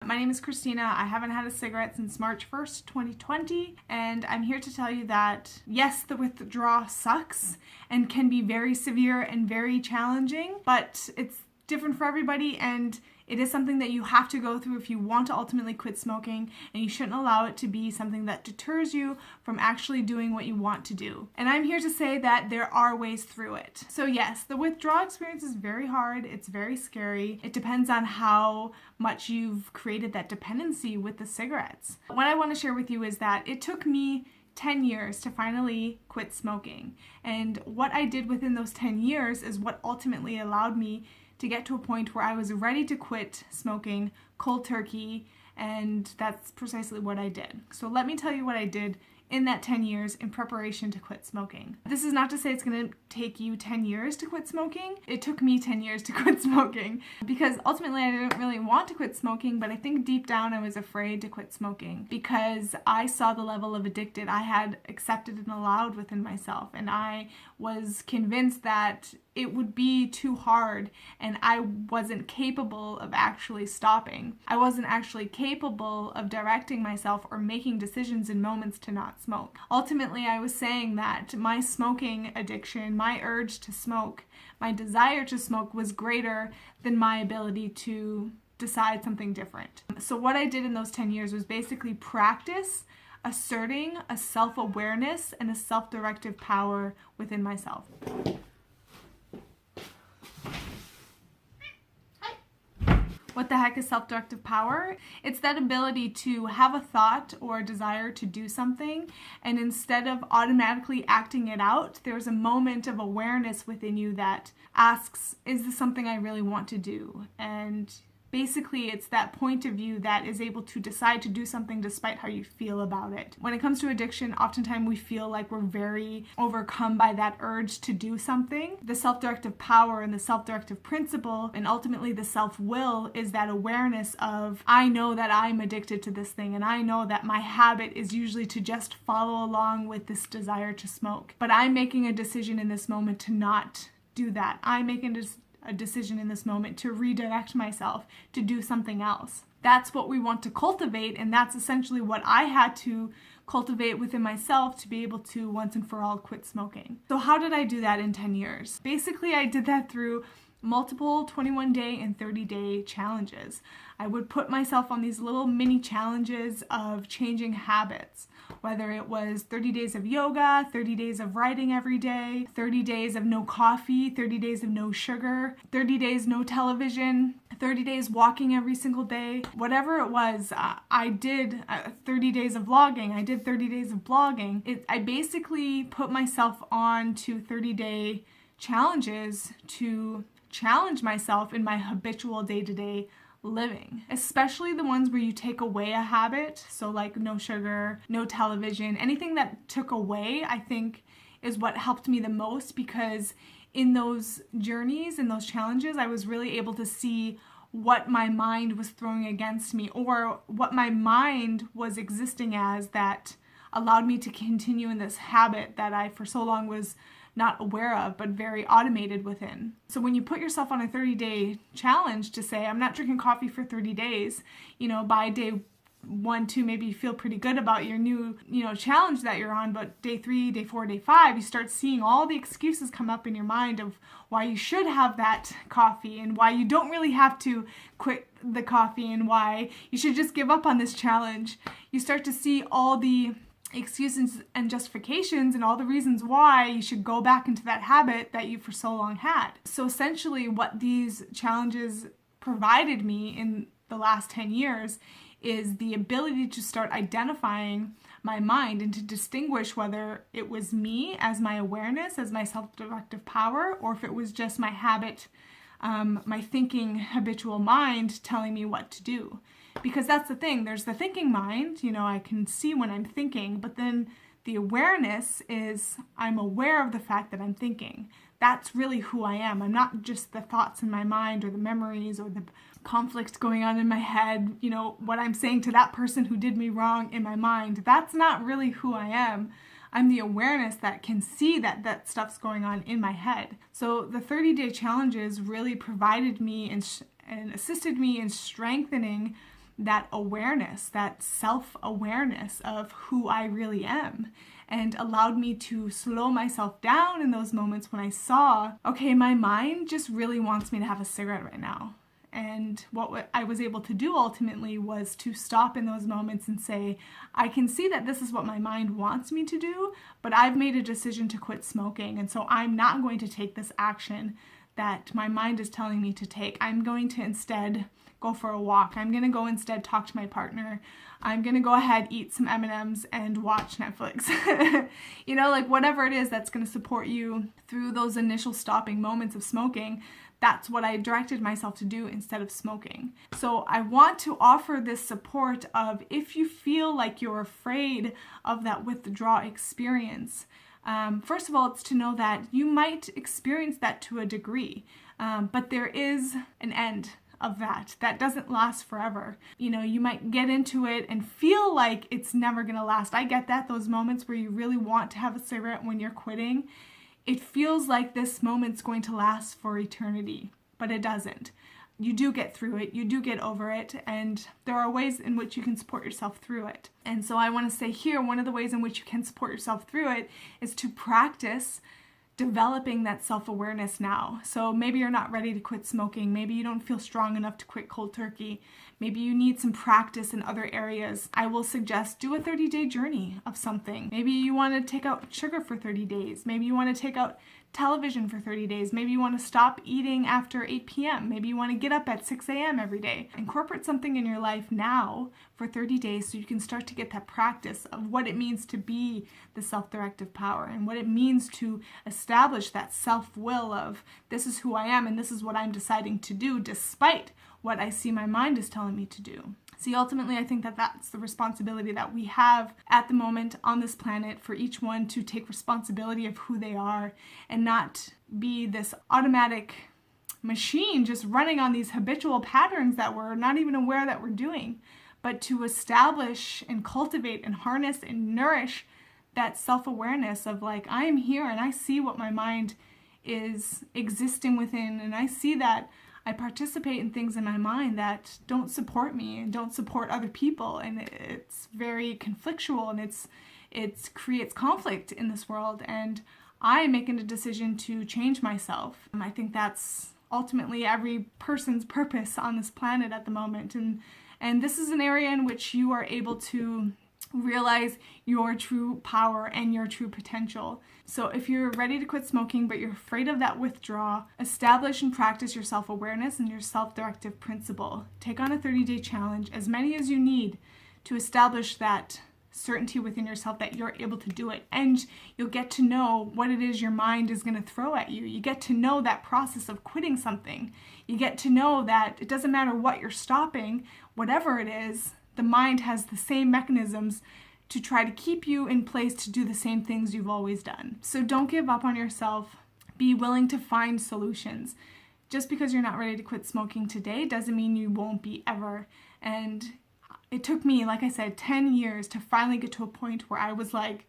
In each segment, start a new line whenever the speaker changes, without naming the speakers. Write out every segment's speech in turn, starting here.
My name is Christina. I haven't had a cigarette since March 1st, 2020, and I'm here to tell you that yes, the withdrawal sucks and can be very severe and very challenging, but it's different for everybody, and it is something that you have to go through if you want to ultimately quit smoking, and you shouldn't allow it to be something that deters you from actually doing what you want to do. And I'm here to say that there are ways through it. So yes, the withdrawal experience is very hard. It's very scary. It depends on how much you've created that dependency with the cigarettes. What I want to share with you is that it took me 10 years to finally quit smoking. And what I did within those 10 years is what ultimately allowed me to get to a point where I was ready to quit smoking cold turkey, and that's precisely what I did. So let me tell you what I did in that 10 years in preparation to quit smoking. This is not to say it's going to take you 10 years to quit smoking. It took me 10 years to quit smoking because ultimately I didn't really want to quit smoking, but I think deep down I was afraid to quit smoking because I saw the level of addicted I had accepted and allowed within myself, and I was convinced that it would be too hard and I wasn't capable of actually stopping. I wasn't actually capable of directing myself or making decisions in moments to not smoke. Ultimately, I was saying that my smoking addiction, my urge to smoke, my desire to smoke was greater than my ability to decide something different. So what I did in those 10 years was basically practice asserting a self-awareness and a self-directive power within myself. What the heck is self-directive power? It's that ability to have a thought or a desire to do something, and instead of automatically acting it out, there's a moment of awareness within you that asks, is this something I really want to do? And basically, it's that point of view that is able to decide to do something despite how you feel about it. When it comes to addiction, oftentimes we feel like we're very overcome by that urge to do something. The self-directive power and the self-directive principle and ultimately the self-will is that awareness of, I know that I'm addicted to this thing, and I know that my habit is usually to just follow along with this desire to smoke. But I'm making a decision in this moment to not do that. I'm making a decision in this moment to redirect myself to do something else. That's what we want to cultivate, and that's essentially what I had to cultivate within myself to be able to once and for all quit smoking. So how did I do that in 10 years? Basically, I did that through multiple 21-day and 30-day challenges. I would put myself on these little mini challenges of changing habits, whether it was 30 days of yoga, 30 days of writing every day, 30 days of no coffee, 30 days of no sugar, 30 days no television, 30 days walking every single day. Whatever it was, I did 30 days of vlogging. I did 30 days of blogging. I basically put myself on to 30-day challenges to challenge myself in my habitual day-to-day living, especially the ones where you take away a habit. So like no sugar, no television, anything that took away, I think is what helped me the most, because in those journeys, in those challenges, I was really able to see what my mind was throwing against me, or what my mind was existing as that allowed me to continue in this habit that I for so long was not aware of, but very automated within. So when you put yourself on a 30-day challenge to say, I'm not drinking coffee for 30 days, by day 1, 2, maybe you feel pretty good about your new, challenge that you're on, but day 3, day 4, day 5, you start seeing all the excuses come up in your mind of why you should have that coffee and why you don't really have to quit the coffee and why you should just give up on this challenge. You start to see all the excuses and justifications and all the reasons why you should go back into that habit that you for so long had. So essentially what these challenges provided me in the last 10 years is the ability to start identifying my mind and to distinguish whether it was me as my awareness, as my self-directive power, or if it was just my habit, my thinking habitual mind telling me what to do. Because that's the thing, there's the thinking mind, I can see when I'm thinking, but then the awareness is I'm aware of the fact that I'm thinking. That's really who I am. I'm not just the thoughts in my mind or the memories or the conflicts going on in my head, what I'm saying to that person who did me wrong in my mind. That's not really who I am. I'm the awareness that can see that stuff's going on in my head. So the 30-day challenges really provided me and assisted me in strengthening that awareness, that self-awareness of who I really am, and allowed me to slow myself down in those moments when I saw, okay, my mind just really wants me to have a cigarette right now. And what I was able to do ultimately was to stop in those moments and say, I can see that this is what my mind wants me to do, but I've made a decision to quit smoking, and so I'm not going to take this action that my mind is telling me to take. I'm going to instead go for a walk. I'm going to go instead talk to my partner. I'm going to go ahead, eat some M&Ms and watch Netflix. You know, like whatever it is that's going to support you through those initial stopping moments of smoking, that's what I directed myself to do instead of smoking. So I want to offer this support of, if you feel like you're afraid of that withdrawal experience, first of all, it's to know that you might experience that to a degree, but there is an end of that. That doesn't last forever. You know, you might get into it and feel like it's never gonna last. I get that, those moments where you really want to have a cigarette when you're quitting. It feels like this moment's going to last for eternity, but it doesn't. You do get through it, you do get over it, and there are ways in which you can support yourself through it. And so I want to say here, one of the ways in which you can support yourself through it is to practice developing that self-awareness now. So maybe you're not ready to quit smoking, maybe you don't feel strong enough to quit cold turkey, maybe you need some practice in other areas. I will suggest do a 30-day journey of something. Maybe you want to take out sugar for 30 days, maybe you want to take out television for 30 days. Maybe you want to stop eating after 8 p.m. Maybe you want to get up at 6 a.m. every day. Incorporate something in your life now for 30 days so you can start to get that practice of what it means to be the self-directive power and what it means to establish that self-will of, this is who I am and this is what I'm deciding to do despite what I see my mind is telling me to do. See, ultimately, I think that that's the responsibility that we have at the moment on this planet, for each one to take responsibility of who they are and not be this automatic machine just running on these habitual patterns that we're not even aware that we're doing, but to establish and cultivate and harness and nourish that self-awareness of, like, I am here and I see what my mind is existing within, and I see that I participate in things in my mind that don't support me and don't support other people, and it's very conflictual, and it creates conflict in this world, and I am making a decision to change myself. I think that's ultimately every person's purpose on this planet at the moment, and this is an area in which you are able to realize your true power and your true potential. So if you're ready to quit smoking but you're afraid of that withdrawal, establish and practice your self-awareness and your self-directive principle. Take on a 30-day challenge, as many as you need, to establish that certainty within yourself that you're able to do it, and you'll get to know what it is your mind is going to throw at you. You get to know that process of quitting something. You get to know that it doesn't matter what you're stopping, whatever it is, the mind has the same mechanisms to try to keep you in place to do the same things you've always done. So don't give up on yourself. Be willing to find solutions. Just because you're not ready to quit smoking today doesn't mean you won't be ever. And it took me, like I said, 10 years to finally get to a point where I was like,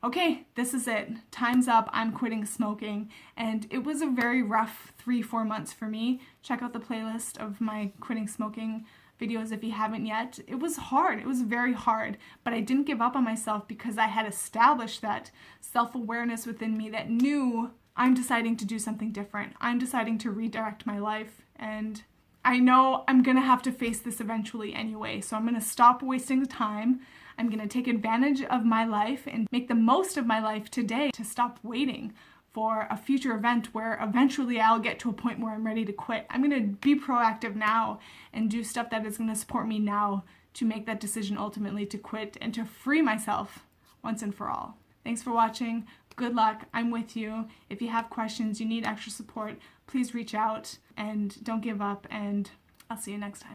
okay, this is it. Time's up. I'm quitting smoking. And it was a very rough 3-4 months for me. Check out the playlist of my quitting smoking videos if you haven't yet. It was hard. It was very hard, but I didn't give up on myself because I had established that self-awareness within me that knew I'm deciding to do something different. I'm deciding to redirect my life, and I know I'm going to have to face this eventually anyway, so I'm going to stop wasting time. I'm going to take advantage of my life and make the most of my life today to stop waiting for a future event where eventually I'll get to a point where I'm ready to quit. I'm going to be proactive now and do stuff that is going to support me now to make that decision ultimately to quit and to free myself once and for all. Thanks for watching. Good luck. I'm with you. If you have questions, you need extra support, please reach out and don't give up, and I'll see you next time.